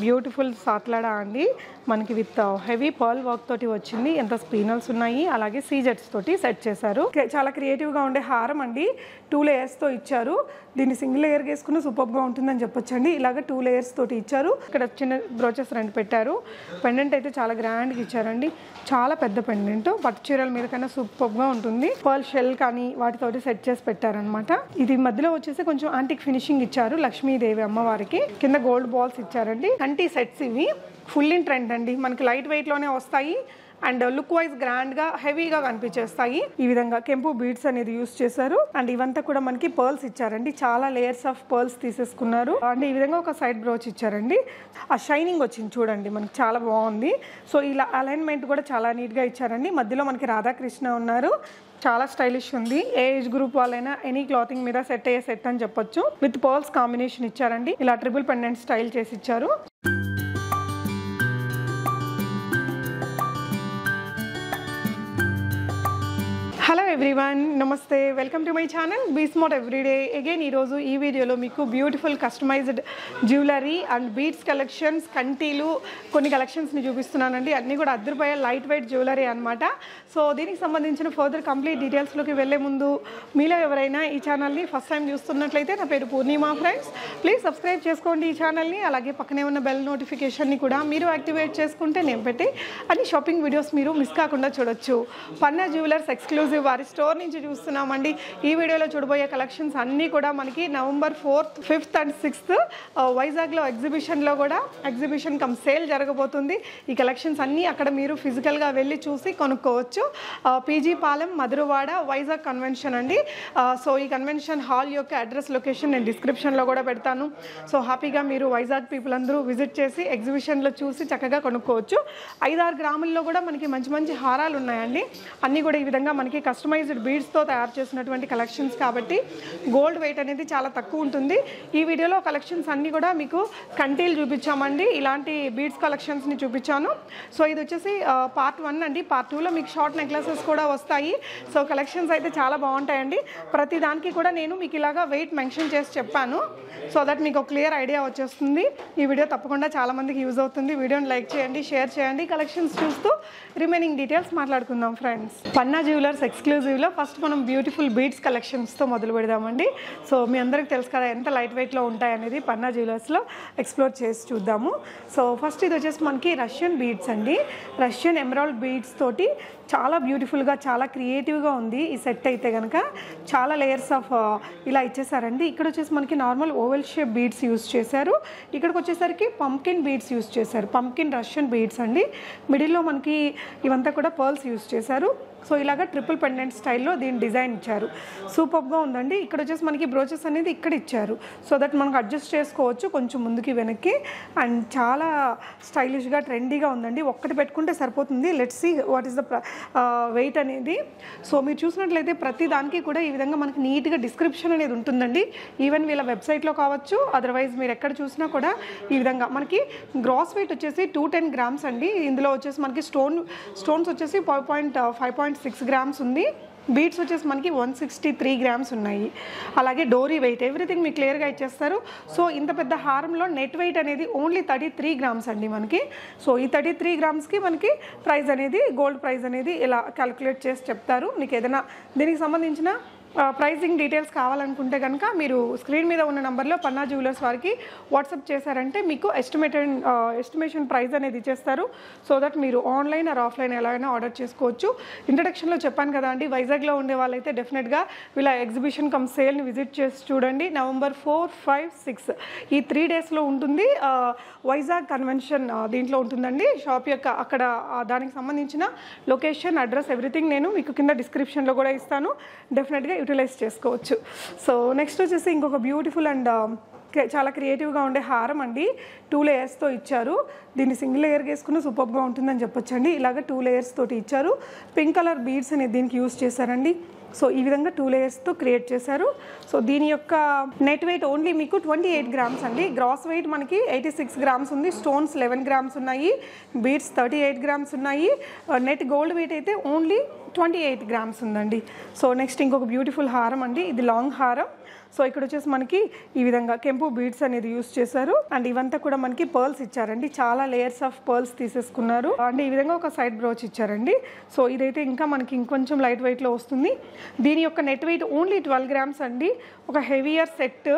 Beautiful సాత్లాడా అండి మనకి with heavy pearl work తోటి వచ్చింది. ఎంత స్పీనల్స్ ఉన్నాయి, అలాగే సీజెట్స్ తోటి సెట్ చేశారు. చాలా క్రియేటివ్ గా ఉండే హారం అండి. 2 లేయర్స్ తో ఇచ్చారు. దీన్ని సింగిల్ లేయర్ వేసుకున్న సూపర్ గా ఉంటుందని చెప్పొచ్చండి. ఇలాగ 2 లేయర్స్ తోటి ఇచ్చారు. ఇక్కడ చిన్న బ్రోచెస్ 2 పెట్టారు. పెండెంట్ అయితే చాలా గ్రాండ్ గా ఇచ్చారండి. చాలా పెద్ద పెండెంట్, పట్టు చీరల మీద కన్నా సూపర్ గా ఉంటుంది. పర్ల్ షెల్ కానీ వాటితోటి సెట్ చేసి పెట్టారనమాట. ఇది మధ్యలో వచ్చేసి కొంచెం యాంటిక్ ఫినిషింగ్ ఇచ్చారు లక్ష్మీదేవి అమ్మవారికి. కింద గోల్డ్ బాల్స్ ఇచ్చారండి. కంటి సెట్స్ ఇవి ఫుల్ ఇన్ ట్రెండ్ అండి. మనకి లైట్ వెయిట్ లోనే వస్తాయి అండ్ లుక్ వైజ్ గ్రాండ్ గా హెవీగా కనిపించేస్తాయి. ఈ విధంగా కెంపు బీడ్స్ అనేది యూస్ చేశారు. అండ్ ఇవంతా కూడా మనకి పర్ల్స్ ఇచ్చారండి. చాలా లేయర్స్ ఆఫ్ పర్ల్స్ తీసేసుకున్నారు. అండ్ ఈ విధంగా ఒక సైడ్ బ్రోచ్ ఇచ్చారండి. ఆ షైనింగ్ వచ్చింది చూడండి, మనకి చాలా బాగుంది. సో ఇలా అలైన్మెంట్ కూడా చాలా నీట్ గా ఇచ్చారండి. మధ్యలో మనకి రాధాకృష్ణ ఉన్నారు. చాలా స్టైలిష్ ఉంది. ఏ ఏజ్ గ్రూప్ వాళ్ళైనా ఎనీ క్లాతింగ్ మీద సెట్ అయ్యే సెట్ అని చెప్పొచ్చు. విత్ పర్ల్స్ కాంబినేషన్ ఇచ్చారండి. ఇలా ట్రిపుల్ పెండెంట్ స్టైల్ చేసి ఇచ్చారు. హలో ఎవ్రీవన్, నమస్తే, welcome to my channel be smart everyday. Again ఈరోజు ఈ వీడియోలో మీకు beautiful customised jewellery and beads collections, కంటీలు కొన్ని కలెక్షన్స్ని చూపిస్తున్నానండి. అన్నీ కూడా అద్దరిపోయే లైట్ వెయిట్ జ్యువెలరీ అనమాట. సో దీనికి సంబంధించిన ఫర్దర్ కంప్లీట్ డీటెయిల్స్లోకి వెళ్ళే ముందు మీలో ఎవరైనా ఈ ఛానల్ని ఫస్ట్ టైం చూస్తున్నట్లయితే, నా పేరు పూర్ణిమ ఫ్రెండ్స్, ప్లీజ్ సబ్స్క్రైబ్ చేసుకోండి ఈ ఛానల్ని. అలాగే పక్కనే ఉన్న బెల్ నోటిఫికేషన్ని కూడా మీరు యాక్టివేట్ చేసుకుంటే నేను పెట్టి అన్ని షాపింగ్ వీడియోస్ మీరు మిస్ కాకుండా చూడొచ్చు. పన్నా జ్యువెలర్స్ ఎక్స్క్లూజివ్ వారి స్టోర్ నుంచి చూస్తున్నామండి. ఈ వీడియోలో చూడబోయే కలెక్షన్స్ అన్నీ కూడా మనకి November 4th, 5th and 6th వైజాగ్లో ఎగ్జిబిషన్లో కూడా ఎగ్జిబిషన్ కమ్ సేల్ జరగబోతుంది. ఈ కలెక్షన్స్ అన్నీ అక్కడ మీరు ఫిజికల్గా వెళ్ళి చూసి కొనుక్కోవచ్చు. పీజీ పాలెం, మధురవాడ, వైజాగ్ కన్వెన్షన్ అండి. సో ఈ కన్వెన్షన్ హాల్ యొక్క అడ్రస్ లొకేషన్ నేను డిస్క్రిప్షన్లో కూడా పెడతాను. సో హ్యాపీగా మీరు వైజాగ్ పీపుల్ అందరూ విజిట్ చేసి ఎగ్జిబిషన్లో చూసి చక్కగా కొనుక్కోవచ్చు. 5-6 గ్రాముల్లో కూడా మనకి మంచి మంచి హారాలు ఉన్నాయండి. అన్నీ కూడా ఈ విధంగా మనకి కస్టమైజ్డ్ బీడ్స్తో తయారు చేసినటువంటి కలెక్షన్స్ కాబట్టి గోల్డ్ వెయిట్ అనేది చాలా తక్కువ ఉంటుంది. ఈ వీడియోలో కలెక్షన్స్ అన్నీ కూడా మీకు కంటీలు చూపించామండి. ఇలాంటి బీడ్స్ కలెక్షన్స్ని చూపించాను. సో ఇది వచ్చేసి పార్ట్ 1 అండి. పార్ట్ 2లో మీకు షార్ట్ నెక్లెసెస్ కూడా వస్తాయి. సో కలెక్షన్స్ అయితే చాలా బాగుంటాయండి. ప్రతి దానికి కూడా నేను మీకు ఇలాగా వెయిట్ మెన్షన్ చేసి చెప్పాను. సో దట్ మీకు క్లియర్ ఐడియా వచ్చేస్తుంది. ఈ వీడియో తప్పకుండా చాలా మందికి యూజ్ అవుతుంది. వీడియోని లైక్ చేయండి, షేర్ చేయండి. కలెక్షన్స్ చూస్తూ రిమైనింగ్ డీటెయిల్స్ మాట్లాడుకుందాం ఫ్రెండ్స్. పన్నా జ్యువెలర్స్ ఎక్స్క్లూజివ్లో ఫస్ట్ మనం బ్యూటిఫుల్ బీడ్స్ కలెక్షన్స్తో మొదలు పెడదామండి. సో మీ అందరికి తెలుసు కదా ఎంత లైట్ వెయిట్లో ఉంటాయి అనేది. పన్నా జ్యువెలర్స్లో ఎక్స్ప్లోర్ చేసి చూద్దాము. సో ఫస్ట్ ఇది వచ్చేసి మనకి రష్యన్ బీడ్స్ అండి. రష్యన్ ఎమరాల్డ్ బీడ్స్ తోటి చాలా బ్యూటిఫుల్గా, చాలా క్రియేటివ్గా ఉంది ఈ సెట్ అయితే కనుక. చాలా లేయర్స్ ఆఫ్ ఇలా ఇచ్చేసారండి. ఇక్కడ వచ్చేసి మనకి normal oval shape beads use చేశారు. ఇక్కడికి వచ్చేసరికి పంప్కిన్ బీడ్స్ యూస్ చేశారు. పంప్కిన్ రష్యన్ బీడ్స్ అండి. మిడిల్లో మనకి ఇవంతా కూడా పర్ల్స్ యూస్ చేశారు. సో ఇలాగ ట్రిపుల్ పెండెంట్ స్టైల్లో దీని డిజైన్ ఇచ్చారు. సూపర్గా ఉందండి. ఇక్కడ వచ్చేసి మనకి బ్రోచెస్ అనేది ఇక్కడ ఇచ్చారు. సో దట్ మనకు అడ్జస్ట్ చేసుకోవచ్చు కొంచెం ముందుకి వెనక్కి. అండ్ చాలా స్టైలిష్గా ట్రెండీగా ఉందండి. ఒక్కటి పెట్టుకుంటే సరిపోతుంది. Let's see what is the weight అనేది. సో మీరు చూసినట్లయితే ప్రతి దానికి కూడా ఈ విధంగా మనకి నీట్గా డిస్క్రిప్షన్ అనేది ఉంటుందండి. ఈవెన్ వీళ్ళ వెబ్సైట్లో కావచ్చు, అదర్వైజ్ మీరు ఎక్కడ చూసినా కూడా ఈ విధంగా మనకి గ్రాస్ వెయిట్ వచ్చేసి 210 గ్రామ్స్ అండి. ఇందులో వచ్చేసి మనకి స్టోన్స్ వచ్చేసి 5.6 గ్రామ్స్ ఉంది. బీడ్స్ వచ్చేసి మనకి 163 గ్రామ్స్ ఉన్నాయి. అలాగే డోరీ వెయిట్ ఎవ్రీథింగ్ మీకు క్లియర్గా ఇచ్చేస్తారు. సో ఇంత పెద్ద హారంలో నెట్ వెయిట్ అనేది ఓన్లీ 33 గ్రామ్స్ అండి మనకి. సో ఈ 33 గ్రామ్స్కి మనకి ప్రైస్ అనేది, గోల్డ్ ప్రైస్ అనేది ఇలా క్యాలిక్యులేట్ చేసి చెప్తారు. మీకు ఏదైనా దీనికి సంబంధించిన ప్రైజింగ్ డీటెయిల్స్ కావాలనుకుంటే కనుక మీరు స్క్రీన్ మీద ఉన్న నెంబర్లో పన్నా జ్యువెలర్స్ వారికి వాట్సాప్ చేశారంటే మీకు ఎస్టిమేషన్ ప్రైస్ అనేది ఇచ్చేస్తారు. సో దట్ మీరు ఆన్లైన్ ఆర్ ఆఫ్లైన్ ఎలా అయినా ఆర్డర్ చేసుకోవచ్చు. ఇంట్రడక్షన్లో చెప్పాను కదా అండి, వైజాగ్లో ఉండే వాళ్ళైతే డెఫినెట్గా వీళ్ళ ఎగ్జిబిషన్ కమ్ సేల్ని విజిట్ చేసి చూడండి. November 4, 5, 6 ఈ 3 డేస్లో ఉంటుంది. వైజాగ్ కన్వెన్షన్ దీంట్లో ఉంటుందండి. షాప్ యొక్క అక్కడ దానికి సంబంధించిన లొకేషన్, అడ్రస్ ఎవ్రీథింగ్ నేను మీకు కింద డిస్క్రిప్షన్లో కూడా ఇస్తాను. డెఫినెట్గా యూటిలైజ్ చేసుకోవచ్చు. సో నెక్స్ట్ వచ్చేసి ఇంకొక బ్యూటిఫుల్ అండ్ చాలా క్రియేటివ్గా ఉండే హారం అండి. 2 లేయర్స్తో ఇచ్చారు. దీన్ని సింగిల్ లేయర్ వేసుకున్న సూపర్గా ఉంటుందని చెప్పొచ్చండి. ఇలాగ 2 లేయర్స్ తోటి ఇచ్చారు. పింక్ కలర్ బీడ్స్ అనేది దీనికి యూస్ చేశారండి. సో ఈ విధంగా 2 లేయర్స్తో క్రియేట్ చేశారు. సో దీని యొక్క నెట్ వెయిట్ ఓన్లీ మీకు 28 గ్రామ్స్ అండి. గ్రాస్ వెయిట్ మనకి 86 గ్రామ్స్ ఉంది. స్టోన్స్ 11 గ్రామ్స్ ఉన్నాయి. బీడ్స్ 38 గ్రామ్స్ ఉన్నాయి. నెట్ గోల్డ్ వెయిట్ అయితే ఓన్లీ 28 గ్రామ్స్ ఉందండి. సో నెక్స్ట్ ఇంకొక బ్యూటిఫుల్ హారం అండి. ఇది లాంగ్ హారం. సో ఇక్కడ వచ్చేసి మనకి ఈ విధంగా కెంపు బీడ్స్ అనేది యూస్ చేశారు అండ్ ఇవంతా కూడా మనకి పర్ల్స్ ఇచ్చారండి, చాలా లేయర్స్ ఆఫ్ పర్ల్స్ తీసేసుకున్నారు అండ్ ఈ విధంగా ఒక సైడ్ బ్రోచ్ ఇచ్చారండి. సో ఇదైతే ఇంకా మనకి ఇంకొంచెం లైట్ వెయిట్లో వస్తుంది. దీని యొక్క నెట్ వెయిట్ ఓన్లీ 12 గ్రామ్స్ అండి. ఒక హెవీయర్ సెట్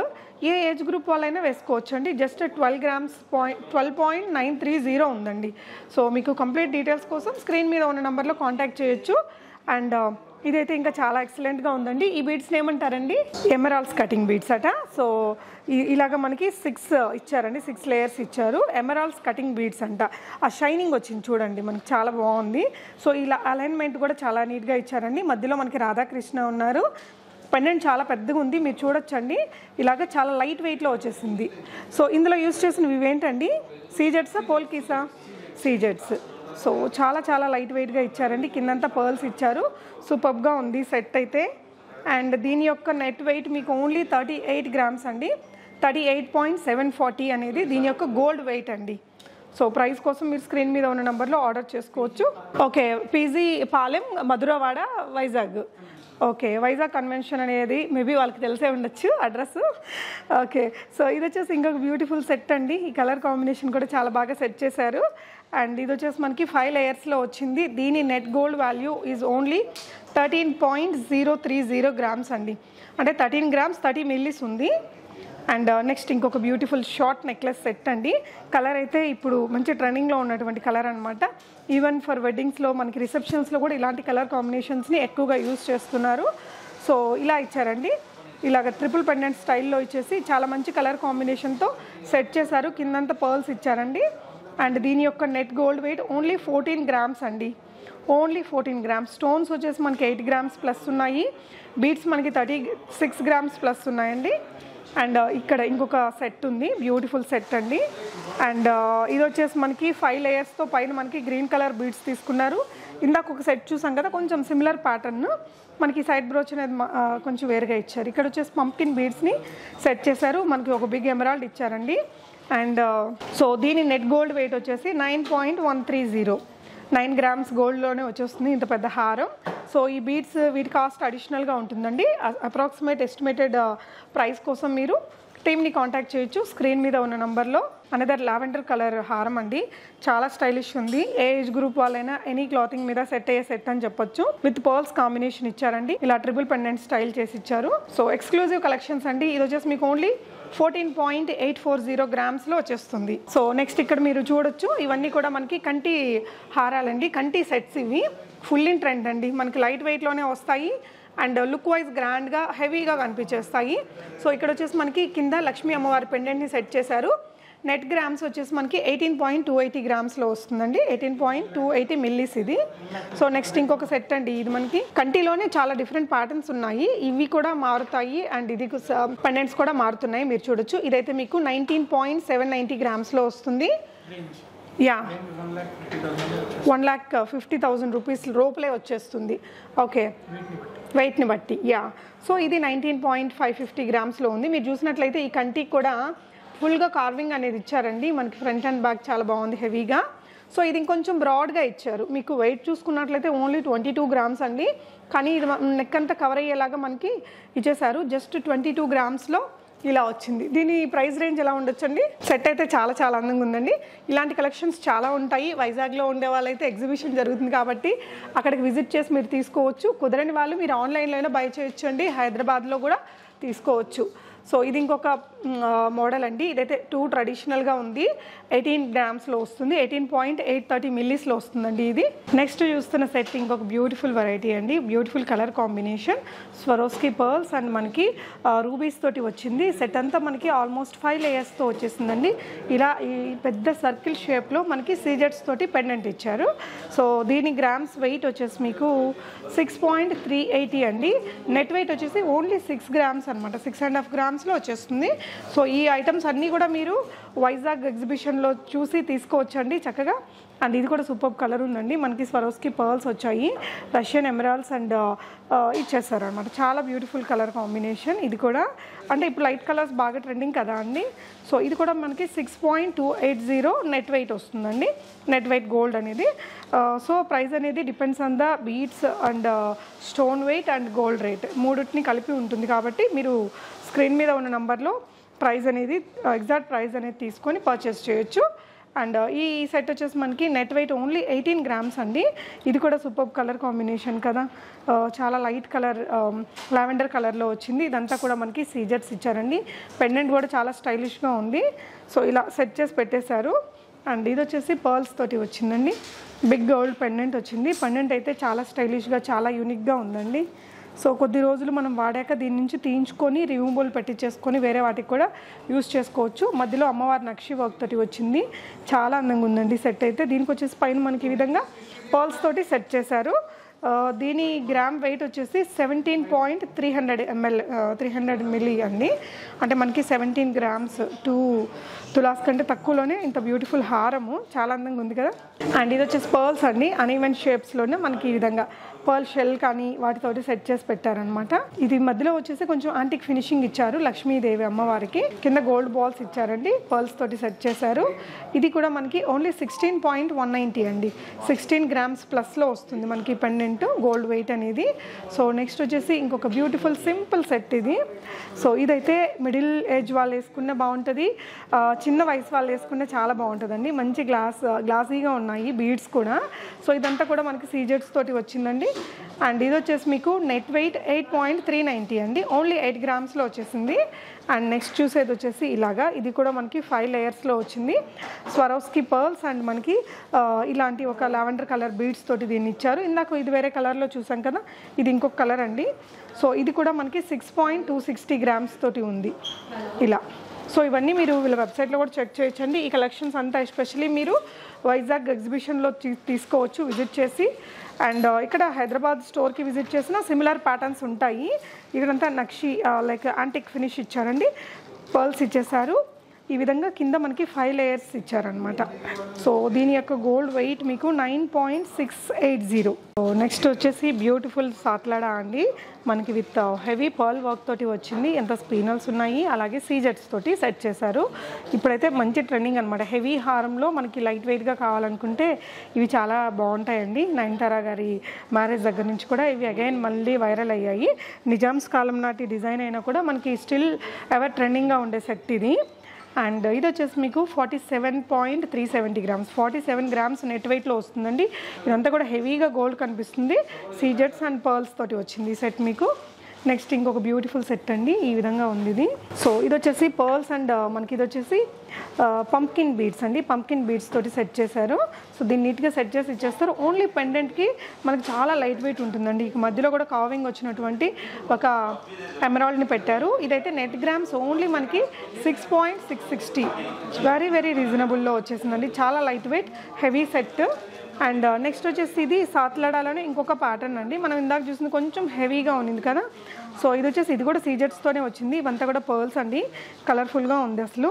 ఏ ఏజ్ గ్రూప్ వాళ్ళైనా వేసుకోవచ్చు అండి. జస్ట్ 12 గ్రామ్స్ 12.930 ఉందండి. సో మీకు కంప్లీట్ డీటెయిల్స్ కోసం స్క్రీన్ మీద ఉన్న నెంబర్లో కాంటాక్ట్ చేయొచ్చు. అండ్ ఇదైతే ఇంకా చాలా ఎక్సలెంట్గా ఉందండి. ఈ బీడ్స్ని ఏమంటారండి, ఎమరాల్డ్స్ కటింగ్ బీడ్స్ అట. సో ఇలాగ మనకి 6 ఇచ్చారండి, 6 లేయర్స్ ఇచ్చారు. ఎమరాల్డ్స్ కటింగ్ బీడ్స్ అంట. ఆ షైనింగ్ వచ్చింది చూడండి, మనకి చాలా బాగుంది. సో ఇలా అలైన్మెంట్ కూడా చాలా నీట్గా ఇచ్చారండి. మధ్యలో మనకి రాధాకృష్ణ ఉన్నారు. పెండెంట్ చాలా పెద్దగా ఉంది, మీరు చూడొచ్చండి. ఇలాగ చాలా లైట్ వెయిట్లో వచ్చేసింది. సో ఇందులో యూస్ చేసినవి ఇవేంటండి, సీజెడ్సా పోల్కీసా, సీజెడ్స్. సో చాలా చాలా లైట్ వెయిట్గా ఇచ్చారండి. కిందంతా పర్ల్స్ ఇచ్చారు. సూపర్గా ఉంది సెట్ అయితే. అండ్ దీని యొక్క నెట్ వెయిట్ మీకు ఓన్లీ 38 గ్రామ్స్ అండి. 38.740 అనేది దీని యొక్క గోల్డ్ వెయిట్ అండి. సో ప్రైస్ కోసం మీరు స్క్రీన్ మీద ఉన్న నెంబర్లో ఆర్డర్ చేసుకోవచ్చు. Okay, PG Palem, Madhurawada, Vizag. Okay, Vizag convention అనేది మేబీ వాళ్ళకి తెలిసే ఉండొచ్చు అడ్రస్. ఓకే, సో ఇది వచ్చేసి ఇంకొక బ్యూటిఫుల్ సెట్ అండి. ఈ కలర్ కాంబినేషన్ కూడా చాలా బాగా సెట్ చేశారు. అండ్ ఇది వచ్చేసి మనకి 5 లేయర్స్లో వచ్చింది. దీని net gold value is only 13.030 grams అండి. అంటే 13 గ్రామ్స్ 30 మిల్లీస్ ఉంది. అండ్ నెక్స్ట్ ఇంకొక బ్యూటిఫుల్ షార్ట్ నెక్లెస్ సెట్ అండి. కలర్ అయితే ఇప్పుడు మంచి ట్రెండింగ్లో ఉన్నటువంటి కలర్ అనమాట. ఈవెన్ ఫర్ వెడ్డింగ్స్లో మనకి రిసెప్షన్స్లో కూడా ఇలాంటి కలర్ కాంబినేషన్స్ని ఎక్కువగా యూజ్ చేస్తున్నారు. సో ఇలా ఇచ్చారండి, ఇలాగ ట్రిపుల్ పెండెంట్ స్టైల్లో ఇచ్చేసి చాలా మంచి కలర్ కాంబినేషన్తో సెట్ చేశారు. కిందంతా పర్ల్స్ ఇచ్చారండి. అండ్ దీని యొక్క net gold weight only 14 grams అండి. Only 14 grams. స్టోన్స్ వచ్చేసి మనకి 8 గ్రామ్స్ ప్లస్ ఉన్నాయి. బీడ్స్ మనకి 36 గ్రామ్స్ ప్లస్ ఉన్నాయండి. అండ్ ఇక్కడ ఇంకొక సెట్ ఉంది, బ్యూటిఫుల్ సెట్ అండి. అండ్ ఇది వచ్చేసి మనకి 5 లేయర్స్తో పైన మనకి గ్రీన్ కలర్ బీడ్స్ తీసుకున్నారు. ఇందాక ఒక సెట్ చూసాం కదా, కొంచెం సిమిలర్ ప్యాటర్న్. మనకి సైడ్ బ్రోచ్ అనేది కొంచెం వేరుగా ఇచ్చారు. ఇక్కడ వచ్చేసి పంప్కిన్ బీడ్స్ని సెట్ చేశారు. మనకి ఒక బిగ్ ఎమరాల్డ్ ఇచ్చారండి. అండ్ సో దీని నెట్ గోల్డ్ వెయిట్ వచ్చేసి 9.130, 9 గ్రామ్స్ గోల్డ్లోనే వచ్చేస్తుంది ఇంత పెద్ద హారం. సో ఈ బీడ్స్ వీటి కాస్ట్ అడిషనల్గా ఉంటుందండి. అప్రాక్సిమేట్ ఎస్టిమేటెడ్ ప్రైస్ కోసం మీరు టీమ్ని కాంటాక్ట్ చేయొచ్చు స్క్రీన్ మీద ఉన్న నంబర్లో. అనదర్ లావెండర్ కలర్ హారం అండి, చాలా స్టైలిష్ ఉంది. ఏ ఏజ్ గ్రూప్ వాళ్ళైనా ఎనీ క్లాతింగ్ మీద సెట్ అయ్యే సెట్ అని చెప్పొచ్చు. విత్ పర్ల్స్ కాంబినేషన్ ఇచ్చారండి, ఇలా ట్రిపుల్ పెండెంట్ స్టైల్ చేసి ఇచ్చారు. సో ఎక్స్క్లూజివ్ కలెక్షన్స్ అండి. ఇది వచ్చేసి మీకు ఓన్లీ 14.840 గ్రామ్స్లో వచ్చేస్తుంది. సో నెక్స్ట్ ఇక్కడ మీరు చూడొచ్చు, ఇవన్నీ కూడా మనకి కంటి హారాలండి, కంటి సెట్స్. ఇవి ఫుల్ ఇన్ ట్రెండ్ అండి, మనకి లైట్ వెయిట్లోనే వస్తాయి అండ్ లుక్ వైజ్ గ్రాండ్గా హెవీగా కనిపించేస్తాయి. సో ఇక్కడ వచ్చేసి మనకి కింద లక్ష్మీ అమ్మవారి పెండెంట్ని సెట్ చేశారు. నెట్ గ్రామ్స్ వచ్చేసి మనకి 18.280 గ్రామ్స్లో వస్తుందండి. 18.280 మిల్లీస్ ఇది. సో నెక్స్ట్ ఇంకొక సెట్ అండి. ఇది మనకి కంటిలోనే చాలా డిఫరెంట్ ప్యాటర్న్స్ ఉన్నాయి, ఇవి కూడా మారుతాయి అండ్ ఇది పెండెంట్స్ కూడా మారుతున్నాయి, మీరు చూడొచ్చు. ఇదైతే మీకు 19.790 గ్రామ్స్లో వస్తుంది. యా, 1,50,000 రూపీస్ లోపలే వచ్చేస్తుంది. ఓకే, వెయిట్ని బట్టి. యా, సో ఇది 19.550 గ్రామ్స్లో ఉంది. మీరు చూసినట్లయితే ఈ కంటికి కూడా ఫుల్గా కార్వింగ్ అనేది ఇచ్చారండి. మనకి ఫ్రంట్ అండ్ బ్యాక్ చాలా బాగుంది, హెవీగా. సో ఇది ఇంకొంచెం బ్రాడ్గా ఇచ్చారు. మీకు వెయిట్ చూసుకున్నట్లయితే ఓన్లీ 22 గ్రామ్స్ అండి, కానీ ఇది నెక్ అంతా కవర్ అయ్యేలాగా మనకి ఇచ్చేసారు. జస్ట్ 22 గ్రామ్స్లో ఇలా వచ్చింది. దీని ప్రైస్ రేంజ్ ఎలా ఉండొచ్చండి? సెట్ అయితే చాలా చాలా అందంగా ఉందండి. ఇలాంటి కలెక్షన్స్ చాలా ఉంటాయి. వైజాగ్లో ఉండే వాళ్ళైతే ఎగ్జిబిషన్ జరుగుతుంది కాబట్టి అక్కడికి విజిట్ చేసి మీరు తీసుకోవచ్చు. కుదరని వాళ్ళు మీరు ఆన్లైన్లో అయినా బై చేయొచ్చు అండి, హైదరాబాద్లో కూడా తీసుకోవచ్చు. సో ఇది ఇంకొక మోడల్ అండి. ఇదైతే 2 ట్రెడిషనల్గా ఉంది, 18 గ్రామ్స్లో వస్తుంది, 18.830 మిల్లీస్లో వస్తుందండి ఇది. నెక్స్ట్ చూస్తున్న సెట్ ఇంకొక బ్యూటిఫుల్ వెరైటీ అండి, beautiful colour combination, Swarovski pearls and మనకి రూబీస్ తోటి వచ్చింది. సెట్ అంతా మనకి ఆల్మోస్ట్ 5 లేయర్స్తో వచ్చేసిందండి. ఇలా ఈ పెద్ద సర్కిల్ షేప్లో మనకి సీజెట్స్ తోటి పెండెంట్ ఇచ్చారు. సో దీని గ్రామ్స్ వెయిట్ వచ్చేసి మీకు 6.380 అండి. నెట్ వెయిట్ వచ్చేసి ఓన్లీ 6 గ్రామ్స్ అనమాట, 6.5 గ్రామ్స్లో వచ్చేస్తుంది. సో ఈ ఐటమ్స్ అన్నీ కూడా మీరు వైజాగ్ ఎగ్జిబిషన్లో చూసి తీసుకోవచ్చండి చక్కగా. అండ్ ఇది కూడా సూపర్ కలర్ ఉందండి, మనకి స్వరోస్కీ పర్ల్స్ వచ్చాయి, రష్యన్ ఎమరాల్డ్స్ అండ్ ఇచ్చేస్తారు అనమాట. చాలా బ్యూటిఫుల్ కలర్ కాంబినేషన్ ఇది కూడా. అంటే ఇప్పుడు లైట్ కలర్స్ బాగా ట్రెండింగ్ కదా అండి. సో ఇది కూడా మనకి 6.280 నెట్ వెయిట్ వస్తుందండి, నెట్ వెయిట్ గోల్డ్ అనేది. సో ప్రైస్ అనేది depends on the beads and stone wait and gold rate, మూడింటిని కలిపి ఉంటుంది కాబట్టి మీరు స్క్రీన్ మీద ఉన్న నంబర్లో ప్రైస్ అనేది ఎగ్జాక్ట్ ప్రైస్ అనేది తీసుకొని పర్చేస్ చేయొచ్చు. అండ్ ఈ సెట్ వచ్చేసి మనకి నెట్ వెయిట్ ఓన్లీ 18 grams అండి. ఇది కూడా సూపర్ కలర్ కాంబినేషన్ కదా, చాలా లైట్ కలర్ లావెండర్ కలర్లో వచ్చింది. ఇదంతా కూడా మనకి సీజర్స్ ఇచ్చారండి. పెండెంట్ కూడా చాలా స్టైలిష్గా ఉంది. సో ఇలా సెట్ చేసి పెట్టేశారు. అండ్ ఇది వచ్చేసి పర్ల్స్ తోటి వచ్చిందండి. బిగ్ గోల్డ్ పెండెంట్ వచ్చింది. పెండెంట్ అయితే చాలా స్టైలిష్గా చాలా యూనిక్గా ఉందండి. సో కొద్ది రోజులు మనం వాడాక దీని నుంచి తీయించుకొని రిమూవబుల్ పెట్టించేసుకొని వేరే వాటికి కూడా యూస్ చేసుకోవచ్చు. మధ్యలో అమ్మవారి నక్షి వర్క్ తోటి వచ్చింది. చాలా అందంగా ఉందండి సెట్ అయితే. దీనికి వచ్చేసి పైన మనకి ఈ విధంగా పర్ల్స్ తోటి సెట్ చేశారు. దీని గ్రామ్ వెయిట్ వచ్చేసి 17.300 మిల్లీ అండి. అంటే మనకి 17 grams 2 తులాస్ కంటే తక్కువలోనే ఇంత బ్యూటిఫుల్ హారము చాలా అందంగా ఉంది కదా. అండ్ ఇది వచ్చేసి పర్ల్స్ అండి. అన్ఈవెన్ షేప్స్లోనే మనకి ఈ విధంగా పర్ల్ షెల్ కానీ వాటితోటి సెట్ చేసి పెట్టారనమాట. ఇది మధ్యలో వచ్చేసి కొంచెం యాంటిక్ ఫినిషింగ్ ఇచ్చారు లక్ష్మీదేవి అమ్మవారికి. కింద గోల్డ్ బాల్స్ ఇచ్చారండి. పర్ల్స్ తోటి సెట్ చేశారు. ఇది కూడా మనకి ఓన్లీ 16.190 అండి. 16 grams ప్లస్లో వస్తుంది మనకి పెండెంట్ గోల్డ్ వెయిట్ అనేది. సో నెక్స్ట్ వచ్చేసి ఇంకొక బ్యూటిఫుల్ సింపుల్ సెట్ ఇది. సో ఇదైతే మిడిల్ ఏజ్ వాళ్ళు వేసుకున్న బాగుంటుంది, చిన్న వయసు వాళ్ళు వేసుకున్న చాలా బాగుంటుందండి. మంచి గ్లాసీగా ఉన్నాయి బీడ్స్ కూడా. సో ఇదంతా కూడా మనకి సీజెట్స్ తోటి వచ్చిందండి. అండ్ ఇది వచ్చేసి మీకు నెట్ వెయిట్ 8.390 అండి. ఓన్లీ 8 grams-లో వచ్చేసింది. అండ్ నెక్స్ట్ చూసేది వచ్చేసి ఇలాగా, ఇది కూడా మనకి 5 layers-లో వచ్చింది. స్వరోస్కి పర్ల్స్ అండ్ మనకి ఇలాంటి ఒక లావెండర్ కలర్ బీడ్స్ తోటి దీన్ని ఇచ్చారు. ఇందాక ఇది వేరే కలర్లో చూసాం కదా, ఇది ఇంకొక కలర్ అండి. సో ఇది కూడా మనకి 6.260 grams తోటి ఉంది ఇలా. సో ఇవన్నీ మీరు వీళ్ళ వెబ్సైట్లో కూడా చెక్ చేయొచ్చండి. ఈ కలెక్షన్స్ అంతా ఎస్పెషల్లీ మీరు వైజాగ్ ఎగ్జిబిషన్లో తీసుకోవచ్చు విజిట్ చేసి. అండ్ ఇక్కడ హైదరాబాద్ స్టోర్కి విజిట్ చేసిన సిమిలర్ ప్యాటర్న్స్ ఉంటాయి. ఇక్కడంతా నక్షి లైక్ యాంటిక్ ఫినిష్ ఇచ్చారండి. పర్ల్స్ ఇచ్చేసారు. ఈ విధంగా కింద మనకి 5 layers ఇచ్చారనమాట. సో దీని యొక్క గోల్డ్ వెయిట్ మీకు 9.680. సో నెక్స్ట్ వచ్చేసి బ్యూటిఫుల్ సాత్లాడా అండి. మనకి విత్ హెవీ పర్ల్ వర్క్ తోటి వచ్చింది. ఎంత స్పీనల్స్ ఉన్నాయి, అలాగే సీజెట్స్ తోటి సెట్ చేశారు. ఇప్పుడైతే మంచి ట్రెండింగ్ అనమాట. హెవీ హారంలో మనకి లైట్ వెయిట్గా కావాలనుకుంటే ఇవి చాలా బాగుంటాయండి. నయనతార గారి మ్యారేజ్ దగ్గర నుంచి కూడా ఇవి అగైన్ మళ్ళీ వైరల్ అయ్యాయి. నిజామ్స్ కాలం నాటి డిజైన్ అయినా కూడా మనకి స్టిల్ ఎవర్ ట్రెండింగ్గా ఉండే సెట్ ఇది. అండ్ ఇది వచ్చేసి మీకు 47.370 grams, 47 grams నెట్ వెయిట్లో వస్తుందండి. ఇదంతా కూడా హెవీగా గోల్డ్ కనిపిస్తుంది. సీజెట్స్ అండ్ పర్ల్స్ తోటి వచ్చింది ఈ సెట్ మీకు. నెక్స్ట్ ఇంకొక బ్యూటిఫుల్ సెట్ అండి. ఈ విధంగా ఉంది ఇది. సో ఇది వచ్చేసి పర్ల్స్ అండ్ మనకి ఇది వచ్చేసి పంప్కిన్ బీడ్స్ అండి. పంప్కిన్ బీడ్స్ తోటి సెట్ చేశారు. సో దీన్ని నీట్గా సెట్ చేసి ఇచ్చేస్తారు. ఓన్లీ పెండెంట్కి మనకి చాలా లైట్ వెయిట్ ఉంటుందండి. ఇక మధ్యలో కూడా కావింగ్ వచ్చినటువంటి ఒక ఎమరాల్డ్ని పెట్టారు. ఇదైతే నెట్ గ్రామ్స్ ఓన్లీ మనకి 6.660. వెరీ వెరీ రీజనబుల్లో వచ్చేసిందండి. చాలా light weight heavy set. And next వచ్చేసి ఇది సాత్లాడాలోనే ఇంకొక ప్యాటర్న్ అండి. మనం ఇందాక చూసింది కొంచెం హెవీగా ఉంది కదా. సో ఇది వచ్చేసి ఇది కూడా సీజెట్స్తోనే వచ్చింది. ఇవంతా కూడా పర్ల్స్ అండి. కలర్ఫుల్గా ఉంది అసలు.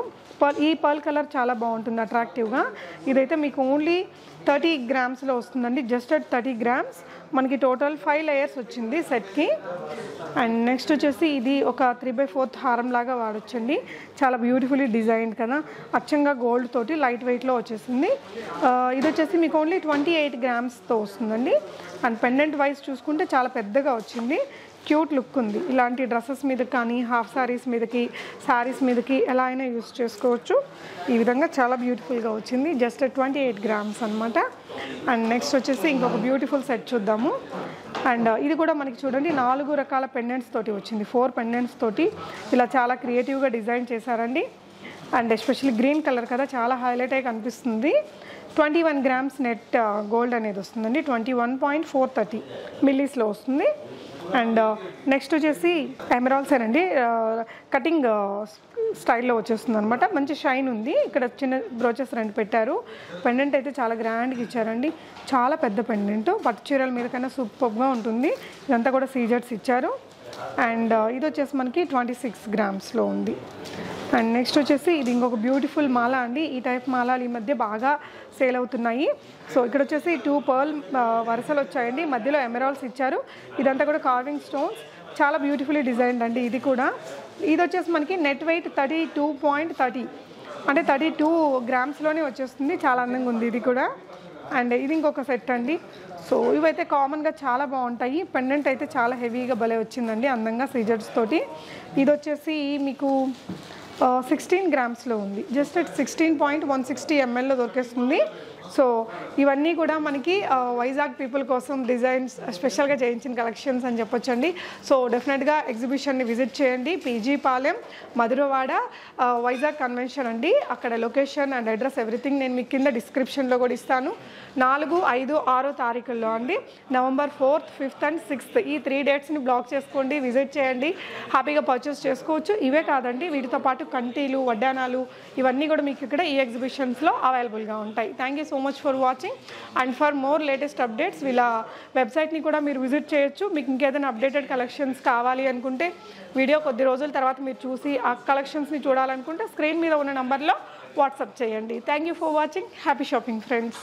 ఈ పర్ల్ కలర్ చాలా బాగుంటుంది అట్రాక్టివ్గా. ఇదైతే మీకు ఓన్లీ 30 grams-లో వస్తుందండి. జస్ట్ అట్ 30 grams మనకి టోటల్ 5 layers వచ్చింది సెట్కి. అండ్ నెక్స్ట్ వచ్చేసి ఇది ఒక 3/4 హారం లాగా వాడొచ్చండి. చాలా బ్యూటిఫుల్లీ డిజైన్ కదా, అచ్చంగా గోల్డ్ తోటి లైట్ వెయిట్లో వచ్చేసింది. ఇది వచ్చేసి మీకు ఓన్లీ 28 grams-తో వస్తుందండి. అండ్ పెండెంట్ వైజ్ చూసుకుంటే చాలా పెద్దగా వచ్చింది. క్యూట్ లుక్ ఉంది. ఇలాంటి డ్రెస్సెస్ మీద కానీ హాఫ్ సారీస్ మీదకి శారీస్ మీదకి ఎలా అయినా యూస్ చేసుకోవచ్చు. ఈ విధంగా చాలా బ్యూటిఫుల్గా వచ్చింది. జస్ట్ 28 grams అనమాట. అండ్ నెక్స్ట్ వచ్చేసి ఇంకొక బ్యూటిఫుల్ సెట్ చూద్దాము. అండ్ ఇది కూడా మనకి చూడండి 4 రకాల పెండెంట్స్ తోటి వచ్చింది. 4 పెండెంట్స్ తోటి ఇలా చాలా క్రియేటివ్గా డిజైన్ చేశారండి. అండ్ ఎస్పెషల్లీ గ్రీన్ కలర్ కదా, చాలా హైలైట్ అయి కనిపిస్తుంది. 21 grams నెట్ గోల్డ్ అనేది వస్తుందండి. 21.430 మిల్లీస్లో వస్తుంది. అండ్ నెక్స్ట్ వచ్చేసి ఎమరాల్డ్స్ అండి. కటింగ్ స్టైల్లో వచ్చేస్తుంది అనమాట. మంచి షైన్ ఉంది. ఇక్కడ చిన్న బ్రోచెస్ 2 పెట్టారు. పెండెంట్ అయితే చాలా గ్రాండ్గా ఇచ్చారండి. చాలా పెద్ద పెండెంట్. పట్టు చీరల మీద కన్నా సూపర్గా ఉంటుంది. ఇదంతా కూడా సీజెట్స్ ఇచ్చారు. అండ్ ఇది వచ్చేసి మనకి 26 grams-లో ఉంది. అండ్ నెక్స్ట్ వచ్చేసి ఇది ఇంకొక బ్యూటిఫుల్ మాల అండి. ఈ టైప్ మాలాలు ఈ మధ్య బాగా సేల్ అవుతున్నాయి. సో ఇక్కడ వచ్చేసి 2 పర్ల్ వరుసలు వచ్చాయండి. మధ్యలో ఎమరాల్డ్స్ ఇచ్చారు. ఇదంతా కూడా కార్వింగ్ స్టోన్స్. చాలా బ్యూటిఫుల్లీ డిజైన్డ్ అండి ఇది కూడా. ఇది వచ్చేసి మనకి నెట్ వెయిట్ 32.30. అంటే 32 గ్రామ్స్లోనే వచ్చేస్తుంది. చాలా అందంగా ఉంది ఇది కూడా. అండ్ ఇది ఇంకొక సెట్ అండి. సో ఇవైతే కామన్గా చాలా బాగుంటాయి. పెండెంట్ అయితే చాలా హెవీగా భలే వచ్చిందండి, అందంగా సీజర్స్ తోటి. ఇది వచ్చేసి మీకు 16 గ్రామ్స్లో ఉంది. జస్ట్ 16.160 mlలో దొరికేస్తుంది. సో ఇవన్నీ కూడా మనకి వైజాగ్ పీపుల్ కోసం డిజైన్స్ స్పెషల్గా చేయించిన కలెక్షన్స్ అని చెప్పొచ్చండి. సో డెఫినెట్గా ఎగ్జిబిషన్ని విజిట్ చేయండి. పీజీ పాలెం, మధురవాడ, వైజాగ్ కన్వెన్షన్ అండి. అక్కడ లొకేషన్ అండ్ అడ్రస్ ఎవ్రీథింగ్ నేను మీకు కింద డిస్క్రిప్షన్లో కూడా ఇస్తాను. 4, 5, 6 తారీఖుల్లో అండి. November 4th, 5th and 6th ఈ 3 డేట్స్ని బ్లాక్ చేసుకోండి, విజిట్ చేయండి, హ్యాపీగా పర్చేస్ చేసుకోవచ్చు. ఇవే కాదండి, వీటితో పాటు కంటీలు, వడ్డానాలు ఇవన్నీ కూడా మీకు ఇక్కడ ఈ ఎగ్జిబిషన్స్లో అవైలబుల్గా ఉంటాయి. Thank you so much for watching. And for more latest updates వీళ్ళ వెబ్సైట్ని కూడా మీరు విజిట్ చేయొచ్చు. మీకు ఇంకేదైనా అప్డేటెడ్ కలెక్షన్స్ కావాలి అనుకుంటే, వీడియో కొద్ది రోజుల తర్వాత మీరు చూసి ఆ కలెక్షన్స్ని చూడాలనుకుంటే స్క్రీన్ మీద ఉన్న నెంబర్లో వాట్సాప్ చేయండి. Thank you for watching. Happy shopping friends.